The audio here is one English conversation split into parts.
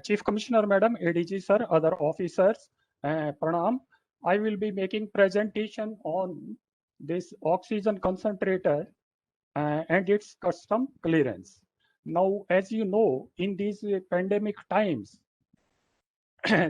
Chief Commissioner Madam, ADG Sir, other officers, Pranam. I will be making presentation on this oxygen concentrator and its custom clearance. Now, as you know, in these pandemic times,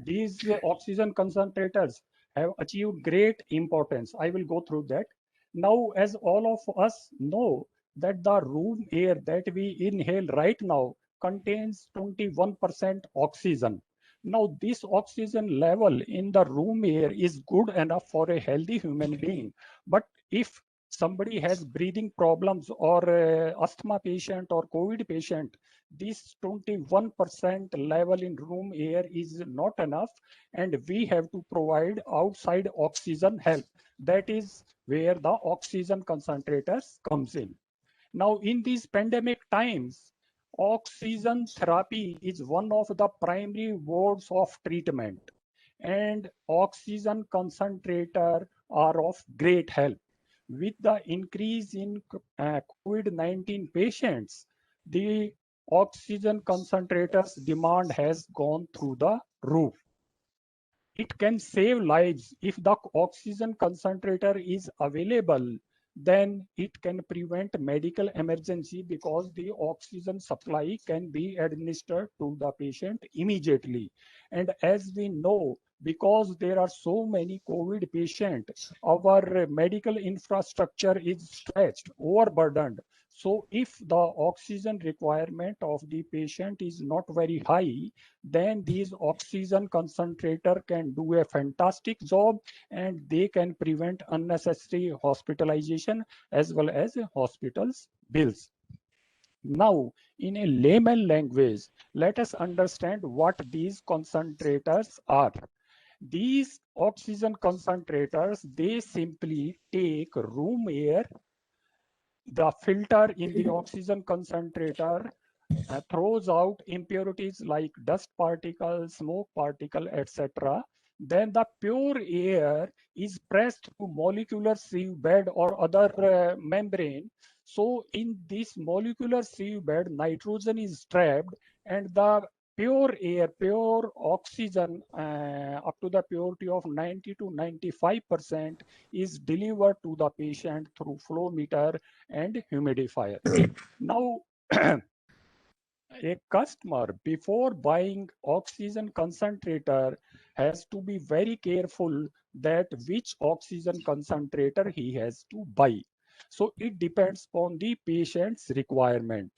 these oxygen concentrators have achieved great importance. I will go through that. Now, as all of us know, that the room air that we inhale right now contains 21% oxygen. Now, this oxygen level in the room air is good enough for a healthy human being. But if somebody has breathing problems or asthma patient or COVID patient, this 21% level in room air is not enough, and we have to provide outside oxygen help. That is where the oxygen concentrators comes in. Now, in these pandemic times, oxygen therapy is one of the primary modes of treatment, and oxygen concentrator are of great help. With the increase in COVID-19 patients, the oxygen concentrators demand has gone through the roof. It can save lives. If the oxygen concentrator is available, then it can prevent medical emergency because the oxygen supply can be administered to the patient immediately. And as we know, because there are so many COVID patients, our medical infrastructure is stretched, overburdened. So if the oxygen requirement of the patient is not very high, then these oxygen concentrator can do a fantastic job, and they can prevent unnecessary hospitalization as well as hospitals bills. Now, in a layman language, let us understand what these concentrators are. These oxygen concentrators, they simply take room air, the filter in the oxygen concentrator throws out impurities like dust particles, smoke particle, etc. Then the pure air is pressed to molecular sieve bed or other membrane. So in this molecular sieve bed, nitrogen is trapped, and the pure air, pure oxygen up to the purity of 90 to 95% is delivered to the patient through flow meter and humidifier. Now, a customer, before buying oxygen concentrator, has to be very careful that which oxygen concentrator he has to buy. So it depends on the patient's requirement,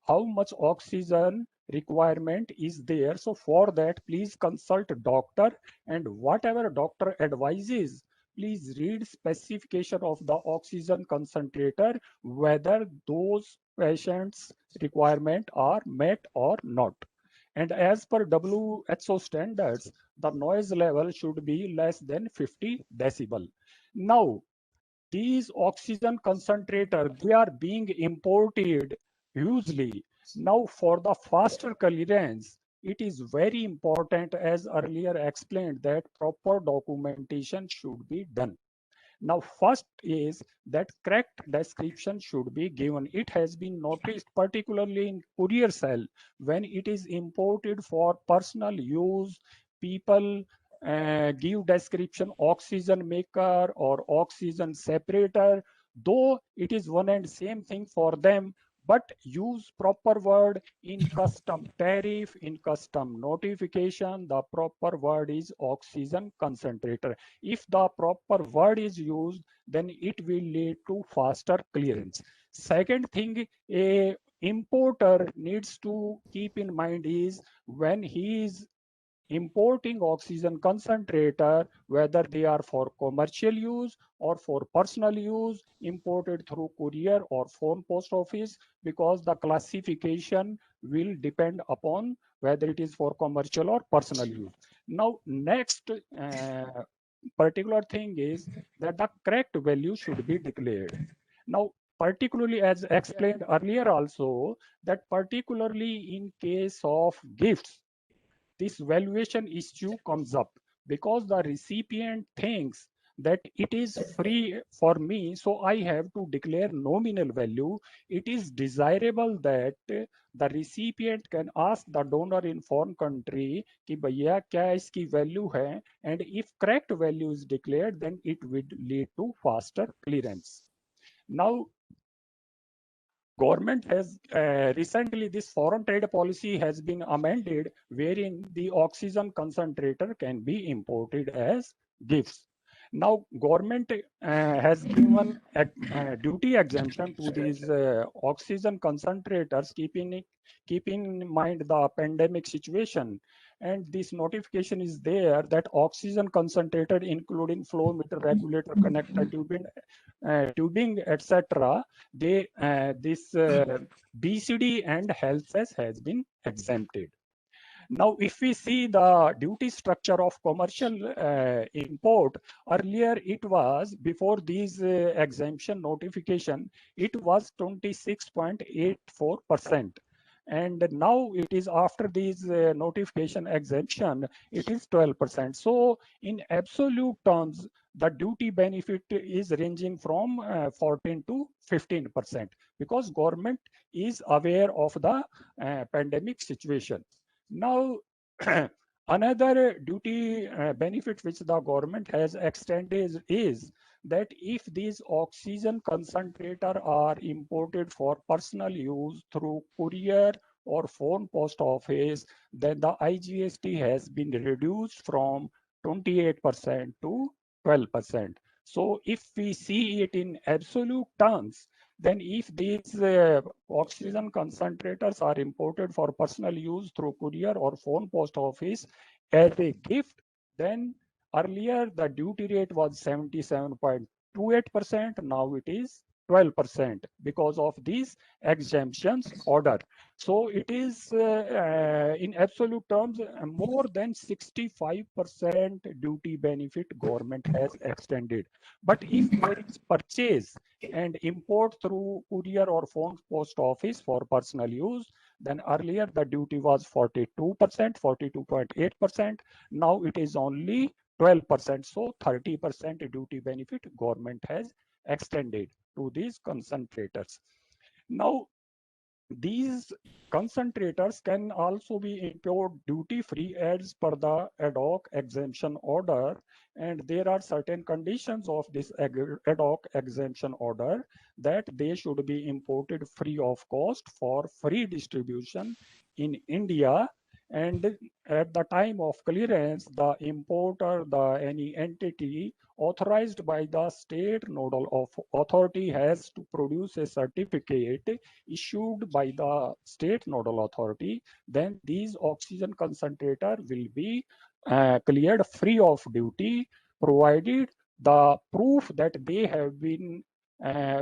how much oxygen requirement is there. So for that, please consult doctor, and whatever doctor advises, please read specification of the oxygen concentrator, whether those patients requirement are met or not. And as per WHO standards, the noise level should be less than 50 decibel. Now, these oxygen concentrators, they are being imported hugely. Now, for the faster clearance, it is very important, as earlier explained, that proper documentation should be done. Now, first is that correct description should be given. It has been noticed, particularly in courier cell, when it is imported for personal use, people give description oxygen maker or oxygen separator, though it is one and same thing for them, but use proper word in custom tariff, in custom notification. The proper word is oxygen concentrator. If the proper word is used, then it will lead to faster clearance. Second thing, a importer needs to keep in mind is when he is importing oxygen concentrator, whether they are for commercial use or for personal use, imported through courier or phone post office, because the classification will depend upon whether it is for commercial or personal use. Now, next particular thing is that the correct value should be declared. Now, particularly as explained earlier also, that particularly in case of gifts, this valuation issue comes up because the recipient thinks that it is free for me, so I have to declare nominal value. It is desirable that the recipient can ask the donor in foreign country कि भैया क्या इसकी value है, and if correct value is declared, then it would lead to faster clearance. Now, government has recently, this foreign trade policy has been amended, wherein the oxygen concentrator can be imported as gifts. Now, government has given a duty exemption to these oxygen concentrators, keeping in mind the pandemic situation. And this notification is there that oxygen concentrator, including flow meter, regulator, connector, tubing, etc., they this BCD and health cess has been exempted. Now, if we see the duty structure of commercial import, earlier it was, before these exemption notification, it was 26.84%. And now it is, after these notification exemption, it is 12%. So in absolute terms, the duty benefit is ranging from 14 to 15%, because government is aware of the pandemic situation. Now, another duty benefit which the government has extended is that if these oxygen concentrator are imported for personal use through courier or phone post office, then the IGST has been reduced from 28% to 12%. So if we see it in absolute terms, then if these oxygen concentrators are imported for personal use through courier or phone post office as a gift, then earlier the duty rate was 77.28%. Now it is 12% because of these exemptions order. So it is in absolute terms more than 65% duty benefit government has extended. But if there is purchase and import through courier or phone post office for personal use, then earlier the duty was 42%, 42.8%. Now it is only 12%. So 30% duty benefit government has extended to these concentrators. Now, these concentrators can also be imported duty-free as per the ad hoc exemption order, and there are certain conditions of this ad hoc exemption order that they should be imported free of cost for free distribution in India. And at the time of clearance, the importer, any entity authorized by the state nodal authority has to produce a certificate issued by the state nodal authority. Then these oxygen concentrator will be cleared free of duty, provided the proof that they have been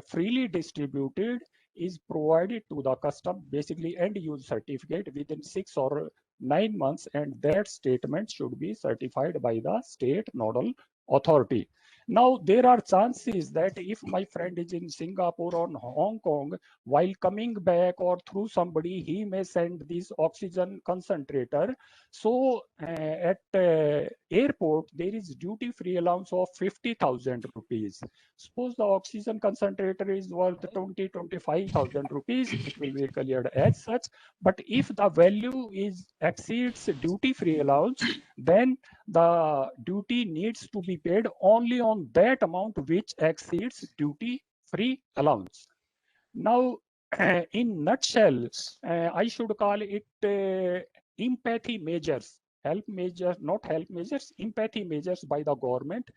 freely distributed is provided to the custom, basically end use certificate within 6 or 9 months, and that statement should be certified by the state nodal authority. Now, there are chances that if my friend is in Singapore or Hong Kong, while coming back or through somebody, he may send this oxygen concentrator. So at airport, there is duty-free allowance of 50,000 rupees. Suppose the oxygen concentrator is worth 25,000 rupees, it will be cleared as such. But if the value exceeds duty-free allowance, then the duty needs to be paid only on that amount which exceeds duty-free allowance. Now, in nutshell, I should call it empathy measures, help measures, not help measures, empathy measures by the government.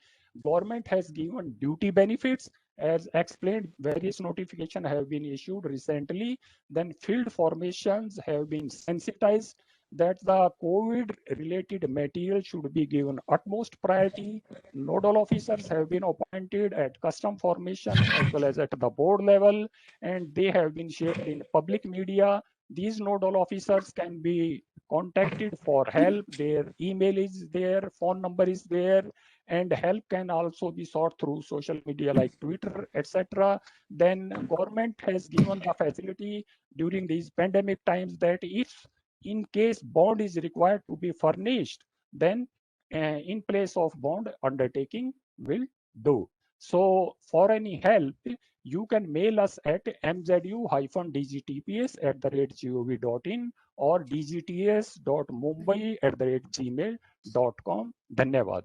Government has given duty benefits. As explained, various notifications have been issued recently. Then field formations have been sensitized that the COVID-related material should be given utmost priority. Nodal officers have been appointed at custom formation as well as at the board level, and they have been shared in public media. These nodal officers can be contacted for help. Their email is there, phone number is there, and help can also be sought through social media like Twitter, etc. Then government has given the facility during these pandemic times that if in case bond is required to be furnished, then in place of bond, undertaking will do. So for any help, you can mail us at mzu-dgtps@gov.in or dgts.mumbai@gmail.com. धन्यवाद.